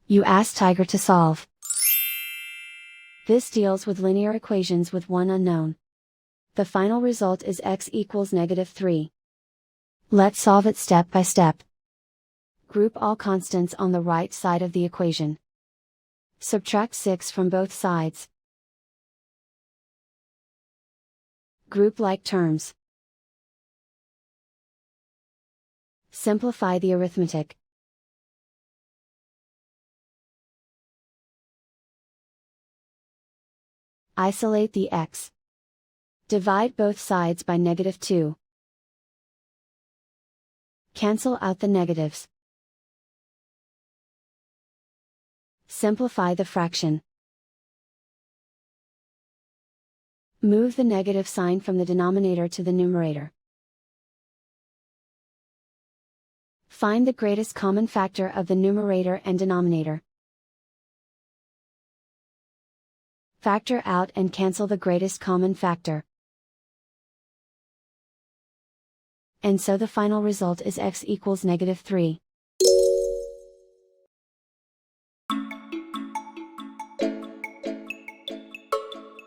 You ask Tiger to solve. This deals with linear equations with one unknown. The final result is x equals -3. Let's solve it step by step. Group all constants on the right side of the equation. Subtract 6 from both sides. Group like terms. Simplify the arithmetic. Isolate the x. Divide both sides by -2. Cancel out the negatives. Simplify the fraction. Move the negative sign from the denominator to the numerator. Find the greatest common factor of the numerator and denominator. Factor out and cancel the greatest common factor. And so the final result is x equals -3.